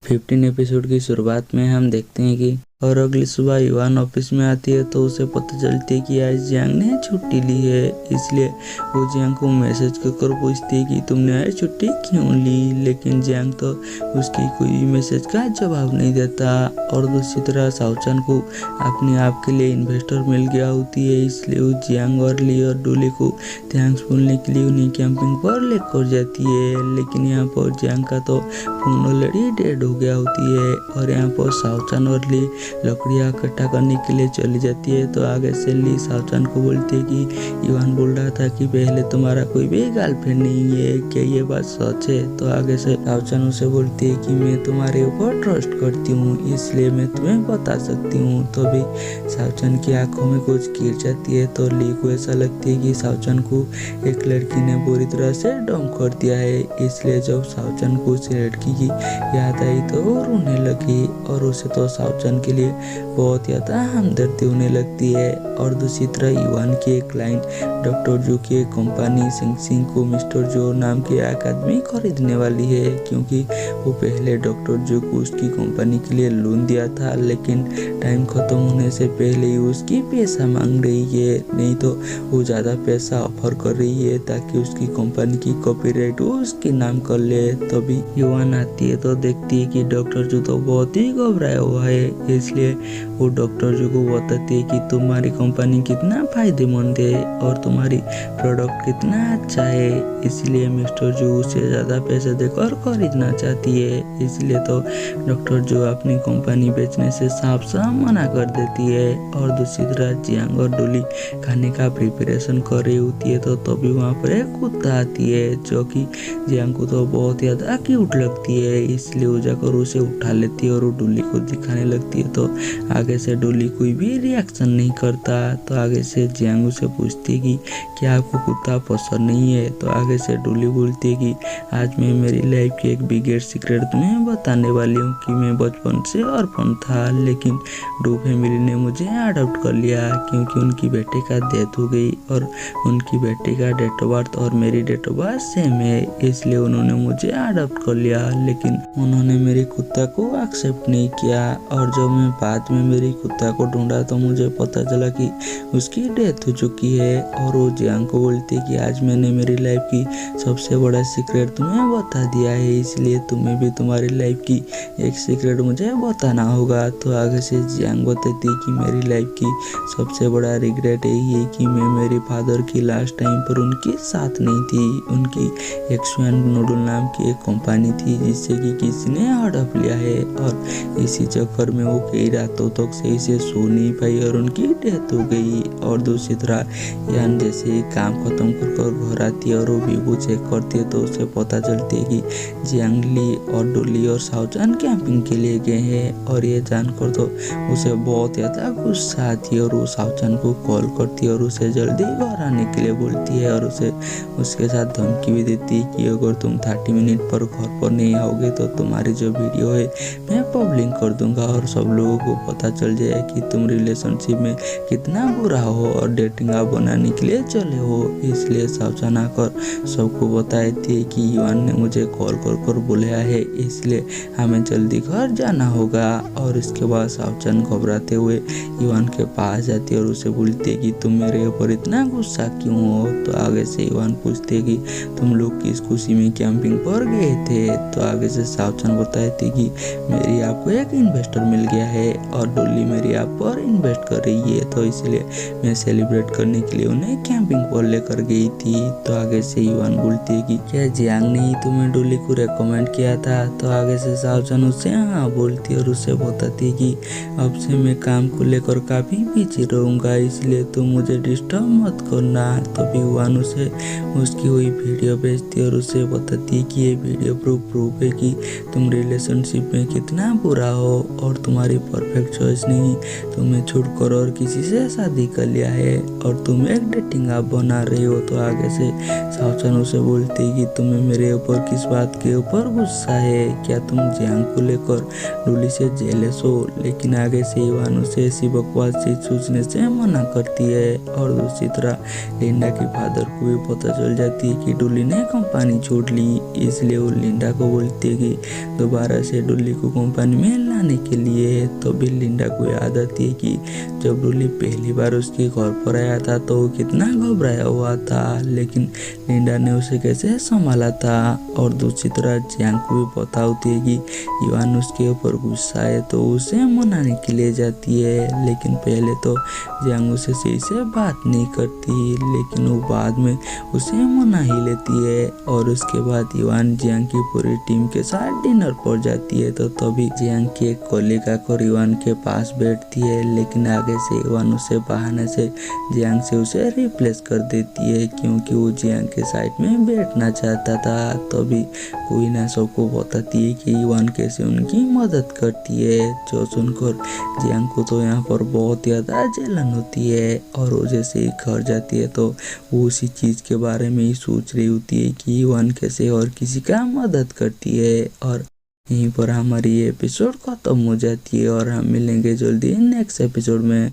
15 episode की शुरुआत में हम देखते हैं कि और अगली सुबह युवान ऑफिस में आती है तो उसे पता चलती है कि आज जियांग ने छुट्टी ली है। इसलिए वो जियांग को मैसेज कर पूछती है कि तुमने आज छुट्टी क्यों ली, लेकिन जियांग तो उसकी कोई मैसेज का जवाब नहीं देता। और दूसरी तरह शाओचन को अपने आप के लिए इन्वेस्टर मिल गया होती है, इसलिए वो जियांग और ली और डोली को थैंक्स बोलने के लिए उन्हें कैंपिंग पर लेकर जाती है। लेकिन यहाँ पर जियांग का तो फोन ऑलरेडी डेड हो गया होती है और यहाँ पर शाओचन और ली लकड़ियाँ इकट्ठा करने के लिए चली जाती है। तो आगे से ली शाओचन को बोलती है कि युवान बोल रहा था कि पहले तुम्हारा कोई भी गर्लफ्रेंड नहीं है, क्या ये बात सच है? तो आगे से शाओचन उसे बोलती है कि मैं तुम्हारे ऊपर ट्रस्ट करती हूँ, इसलिए मैं तुम्हें बता सकती हूँ। तो भी शाओचन की आंखों में कुछ गिर जाती है तो ली को ऐसा लगती है कि शाओचन को एक लड़की ने बुरी तरह से डंप कर दिया है। इसलिए जब शाओचन को उस लड़की की याद आई तो वो रोने लगी और उसे तो शाओचन के लिए बहुत ज़्यादा हमदर्दी होने लगती है। और दूसरी तरह युवान की एक क्लाइंट डॉक्टर जो की कंपनी सिंग को मिस्टर जो नाम के एक आदमी खरीदने वाली है, क्योंकि वो पहले डॉक्टर जो को उसकी कंपनी के लिए लोन दिया था, लेकिन टाइम खत्म होने से पहले ही उसकी पैसा मांग रही है, नहीं तो वो ज़्यादा पैसा ऑफर कर रही है ताकि उसकी कंपनी की कॉपीराइट वो उसके नाम कर ले। तभी युवान आती है तो देखती है कि डॉक्टर जो तो बहुत ही घबराया हुआ है। इसलिए वो डॉक्टर जो को बताती है कि तुम्हारी कंपनी कितना फायदेमंद है और तुम्हारी प्रोडक्ट कितना अच्छा है, इसलिए मिस्टर जो उसे ज़्यादा पैसे देकर खरीदना चाहती है। इसलिए तो डॉक्टर जो अपनी कंपनी बेचने से साफ साफ मना कर देती है। और दूसरी तरह जियांग और डोली खाने का प्रिपरेशन कर रही होती है तो तभी वहाँ पर एक कुत्ता आती है जो कि जियांग को तो बहुत ज़्यादा क्यूट लगती है, इसलिए वो जाकर उसे उठा लेती है और वो डोली को दिखाने लगती है। तो आगे से डोली कोई भी रिएक्शन नहीं करता। तो आगे से जियांग उसे पूछती है कि क्या आपको कुत्ता पसंद नहीं है? तो आगे से डोली बोलती है कि आज मैं मेरी लाइफ की एक बिगेस्ट सीक्रेट तुम्हें बताने वाली हूँ कि मैं बचपन से ऑर्फन था, लेकिन डू फैमिली ने मुझे अडॉप्ट कर लिया क्योंकि उनकी बेटे का डेथ हो गई और उनकी बेटे का डेट ऑफ बर्थ और मेरी डेट ऑफ बर्थ सेम है, इसलिए उन्होंने मुझे अडॉप्ट कर लिया। लेकिन उन्होंने मेरे कुत्ता को एक्सेप्ट नहीं किया और जब मैं बाद में मेरी कुत्ता को ढूंढा तो मुझे पता चला कि उसकी डेथ हो चुकी है। और वो जियांग को बोलती है कि आज मैंने मेरी लाइफ की सबसे बड़ा सीक्रेट तुम्हें बता दिया है, इसलिए तुम्हें भी तुम्हारी लाइफ की एक सीक्रेट मुझे बताना होगा। तो आगे से जियांग बताती है कि मेरी लाइफ की सबसे बड़ा रिग्रेट यही है कि मैं मेरे फादर की लास्ट टाइम पर उनके साथ नहीं थी। उनकी एक्सवेन नूडल नाम की एक कंपनी थी जिससे कि किसी ने हड़प लिया है और इसी चक्कर में वो कई रातों तक सही से सो नहीं पाई और उनकी डेथ हो गई। और दूसरी तरह यान जैसे ही काम खत्म कर घर आती है और वो वीवो चेक करती है तो उसे पता चलती है कि जियांग, ली और डोली और शाओचन कैंपिंग के लिए गए हैं। और ये जानकर तो उसे बहुत ज़्यादा गुस्सा आती है और वो शाओचन को कॉल करती है और उसे जल्दी घर आने के लिए बोलती है और उसे उसके साथ धमकी भी देती है कि अगर तुम 30 मिनट पर घर पर नहीं आओगे तो तुम्हारी जो वीडियो है मैं पब्लिक कर दूंगा और सब लोगों को पता चल जाए कि तुम रिलेशनशिप में कितना बुरा हो और डेटिंग ऐप बनाने के लिए चले हो। इसलिए शाओचन आकर सबको बताए थे कि युवान ने मुझे कॉल कर बुलाया है, इसलिए हमें जल्दी घर जाना होगा। और इसके बाद शाओचन घबराते हुए युवान के पास जाती है और उसे बोलती है कि तुम मेरे ऊपर इतना गुस्सा क्यों हो? तो आगे से युवान पूछते कि तुम लोग किस खुशी में कैंपिंग पर गए थे? तो आगे से शाओचन बताए थे कि मेरी आपको एक इन्वेस्टर मिल गया है और डोली मेरी आप पर इन्वेस्ट कर रही है, तो इसलिए मैं सेलिब्रेट करने के लिए उन्हें कैंपिंग पर लेकर गई थी। तो आगे से युवान बोलती है कि क्या जियांग ने ही तुम्हें डोली को रेकमेंड किया था? तो आगे से शाओचन उससे हाँ बोलती है और उसे बताती है कि अब से मैं काम को लेकर काफ़ी बिजी रहूँगा, इसलिए तुम मुझे डिस्टर्ब मत करना। तभी युवान उसे उसकी हुई वीडियो भेजती है और उसे बताती है कि ये वीडियो प्रूफ है कि तुम रिलेशनशिप में कितना बुरा हो और तुम्हारी परफेक्ट चॉइस नहीं, तुम्हें छोड़कर और किसी से शादी कर लिया है और तुम एक डेटिंग ऐप बना रही हो। तो आगे से शाओचन उसे बोलती है कि तुम्हें मेरे ऊपर किस बात के ऊपर गुस्सा है? क्या तुम जियांग को लेकर डोली से जेलस हो? लेकिन आगे से युवान उसे ऐसी बकवास चीज सोचने से मना करती है। और दूसरी तरह लिंडा के फादर को भी पता चल जाती जाती है कि डुली ने कंपनी छोड़ ली, इसलिए वो लिंडा को बोलती है कि दोबारा से डुली को कंपनी में लाने के लिए। तो भी लिंडा को याद आती है कि जब डुली पहली बार उसके घर पर आया था तो वो कितना घबराया हुआ था, लेकिन लिंडा ने उसे कैसे संभाला था। और दूसरी तरफ जियांग को भी पता होती है कि इवान उसके ऊपर गुस्सा है तो उसे मनाने के लिए जाती है, लेकिन पहले तो जियांग उसे सही से बात नहीं करती, लेकिन वो बाद में उसे मना ही लेती है। और उसके बाद इवान जियांग की पूरी टीम के साथ डिनर पर जाती है। तो तभी जियांग की एक कॉलीग आकर इवान के पास बैठती है, लेकिन आगे से इवान उसे बहाने से जियांग से उसे रिप्लेस कर देती है, क्योंकि वो जियांग के साइड में बैठना चाहता था। तभी कोई ना सबको बताती है कि इवान कैसे उनकी मदद करती है, जो सुनकर जियांग को तो यहाँ पर बहुत ज़्यादा जलन होती है। और वो जैसे ही घर जाती है तो वो उसी चीज़ के बारे में ही सोच रही होती है कि इवान कैसे और किसी का मदद करती है। और यहीं पर हमारी ये एपिसोड खत्म हो जाती है और हम मिलेंगे जल्दी नेक्स्ट एपिसोड में।